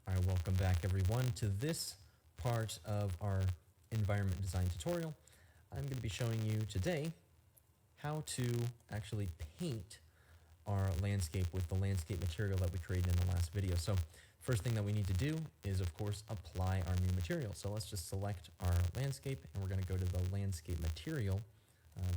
All right, welcome back everyone to this part of our environment design tutorial. I'm going to be showing you today how to actually paint our landscape with the landscape material that we created in the last video. So first thing that we need to do is, of course, apply our new material. So let's just select our landscape, and we're going to go to the landscape material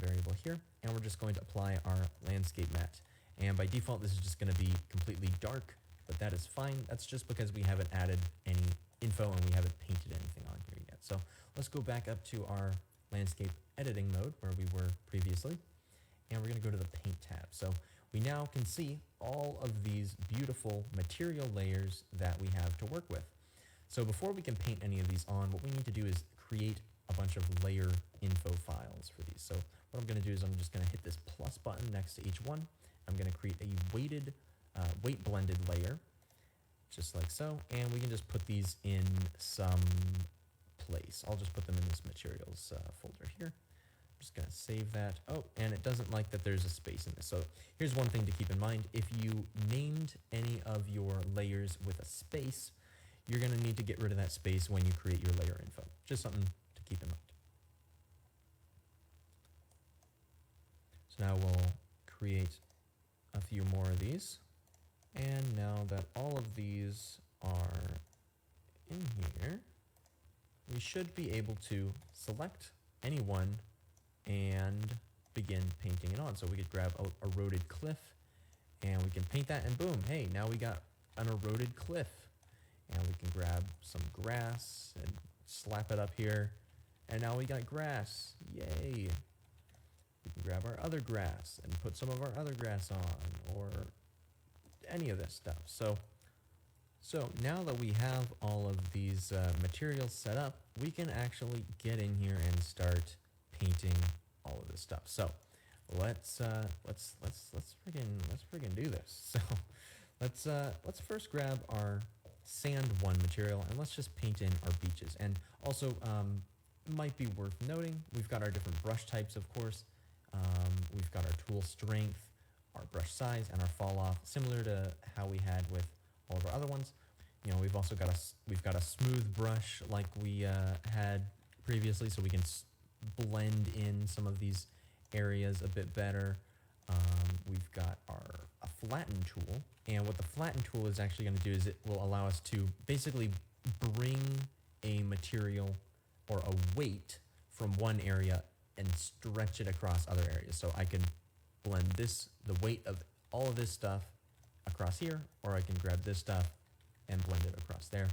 variable here, and we're just going to apply our landscape matte. And by default, this is just going to be completely dark, but that is fine. That's just because we haven't added any info and we haven't painted anything on here yet. So let's go back up to our landscape editing mode where we were previously, and we're going to go to the paint tab. So we now can see all of these beautiful material layers that we have to work with. So before we can paint any of these on, what we need to do is create a bunch of layer info files for these. So what I'm going to do is I'm just going to hit this plus button next to each one. I'm going to create a weight blended layer, just like so, and we can just put these in some place. I'll just put them in this materials folder here. I'm just going to save that. Oh, and it doesn't like that there's a space in this. So here's one thing to keep in mind. If you named any of your layers with a space, you're going to need to get rid of that space when you create your layer info. Just something to keep in mind. So now we'll create a few more of these. And now that all of these are in here, we should be able to select any one and begin painting it on. So we could grab a eroded cliff and we can paint that, and boom, hey, now we got an eroded cliff. And we can grab some grass and slap it up here, and now we got grass. Yay! We can grab our other grass and put some of our other grass on, or any of this stuff. So now that we have all of these materials set up, we can actually get in here and start painting all of this stuff. So let's friggin' do this. So let's first grab our sand 1 material and let's just paint in our beaches. And also might be worth noting, we've got our different brush types, of course. We've got our tool strength, our brush size, and our fall off, similar to how we had with all of our other ones. You know, we've also got a smooth brush like we had previously, so we can blend in some of these areas a bit better. We've got a flatten tool, and what the flatten tool is actually going to do is it will allow us to basically bring a material or a weight from one area and stretch it across other areas. So I can blend the weight of all of this stuff across here, or I can grab this stuff and blend it across there.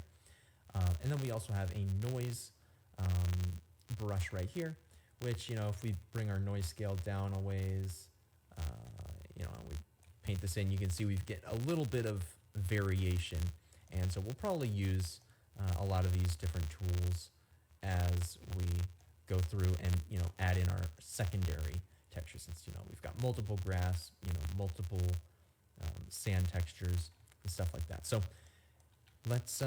And then we also have a noise brush right here, which, you know, if we bring our noise scale down a ways, you know, we paint this in, you can see we get a little bit of variation. And so we'll probably use a lot of these different tools as we go through and, you know, add in our secondary texture, since, you know, we've got multiple grass, you know, multiple sand textures and stuff like that. So let's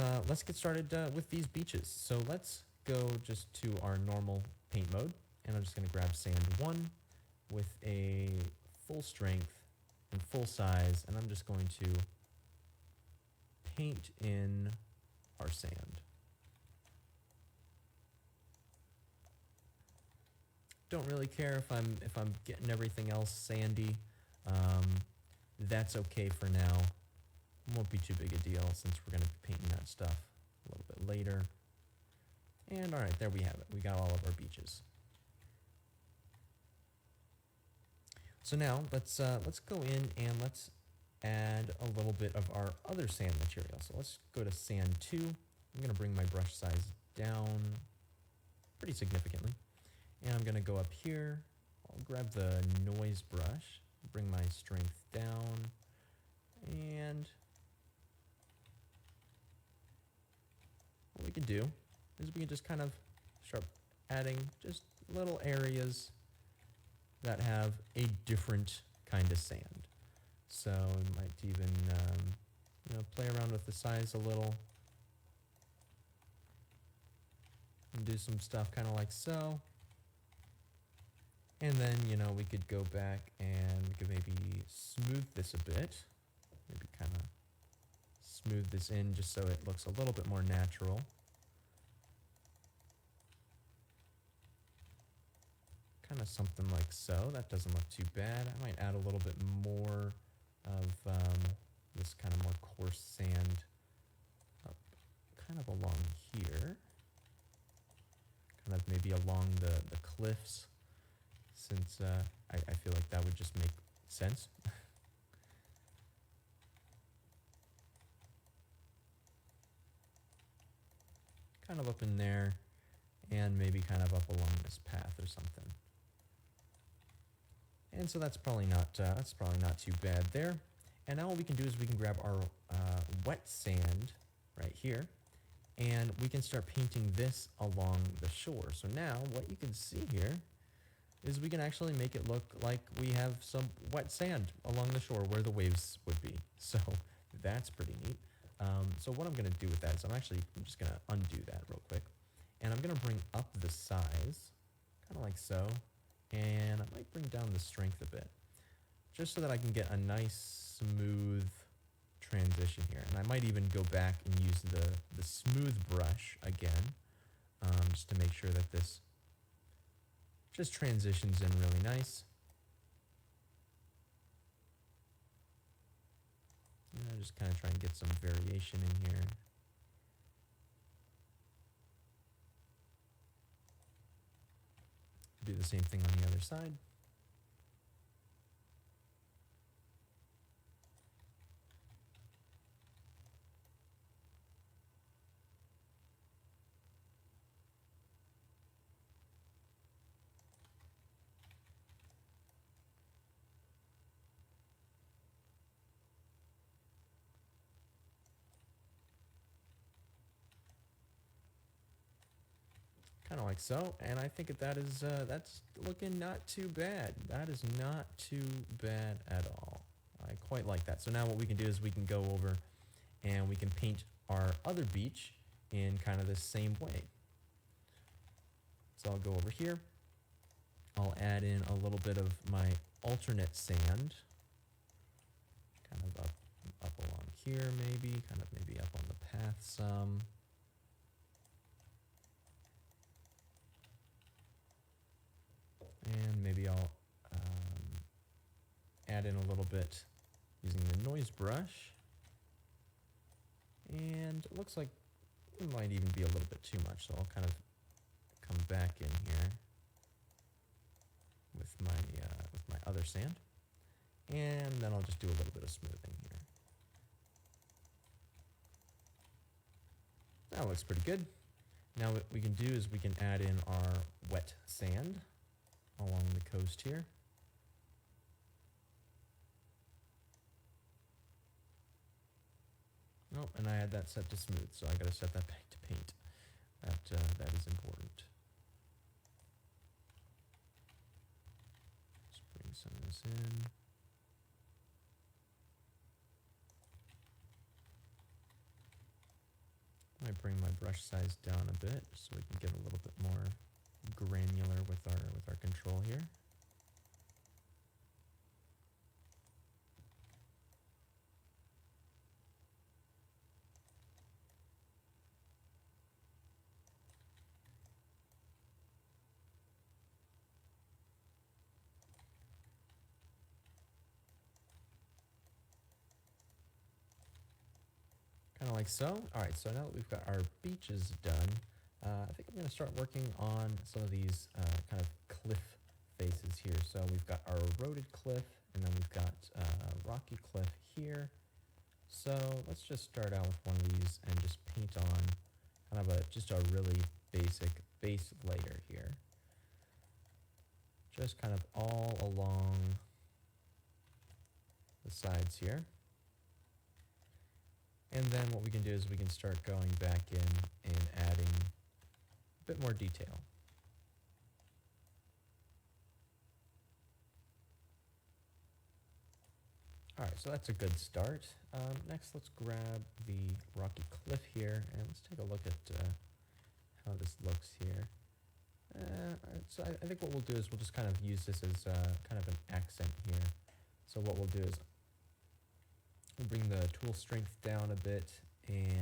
get started with these beaches. So let's go just to our normal paint mode, and I'm just going to grab sand 1 with a full strength and full size, and I'm just going to paint in our sand. Don't really care if I'm getting everything else sandy. That's okay for now. Won't be too big a deal since we're going to be painting that stuff a little bit later. And all right, there we have it. We got all of our beaches. So now let's go in and let's add a little bit of our other sand material. So let's go to sand 2. I'm going to bring my brush size down pretty significantly. And I'm going to go up here. I'll grab the noise brush, bring my strength down, and what we can do is we can just kind of start adding just little areas that have a different kind of sand. So we might even you know, play around with the size a little and do some stuff kind of like so. And then, you know, we could go back and we could maybe smooth this a bit. Maybe kind of smooth this in just so it looks a little bit more natural. Kind of something like so. That doesn't look too bad. I might add a little bit more of this kind of more coarse sand up kind of along here. Kind of maybe along the cliffs, since I feel like that would just make sense. Kind of up in there, and maybe kind of up along this path or something. And so that's probably not too bad there. And now what we can do is we can grab our wet sand right here, and we can start painting this along the shore. So now what you can see here is we can actually make it look like we have some wet sand along the shore where the waves would be. So that's pretty neat. So what I'm going to do with that is I'm just going to undo that real quick. And I'm going to bring up the size, kind of like so. And I might bring down the strength a bit, just so that I can get a nice smooth transition here. And I might even go back and use the smooth brush again, just to make sure that this just transitions in really nice. And just kind of try and get some variation in here. Do the same thing on the other side. Kind of like so, and I think that's looking not too bad. That is not too bad at all. I quite like that. So now what we can do is we can go over and we can paint our other beach in kind of the same way. So I'll go over here. I'll add in a little bit of my alternate sand, kind of up along here maybe, kind of maybe up on the path some. And maybe I'll add in a little bit using the noise brush. And it looks like it might even be a little bit too much, so I'll kind of come back in here with my other sand. And then I'll just do a little bit of smoothing here. That looks pretty good. Now what we can do is we can add in our wet sand along the coast here. Oh, and I had that set to smooth, so I gotta set that back to paint. That is important. Just bring some of this in. I might bring my brush size down a bit so we can get a little bit more granular with our control here. Kind of like so. All right, so now that we've got our beaches done, I think I'm going to start working on some of these kind of cliff faces here. So we've got our eroded cliff, and then we've got rocky cliff here. So let's just start out with one of these and just paint on kind of just a really basic base layer here. Just kind of all along the sides here. And then what we can do is we can start going back in and adding a bit more detail. All right, so that's a good start. Next, let's grab the rocky cliff here, and let's take a look at how this looks here. All right, so I think what we'll do is we'll just kind of use this as kind of an accent here. So what we'll do is We'll bring the tool strength down a bit and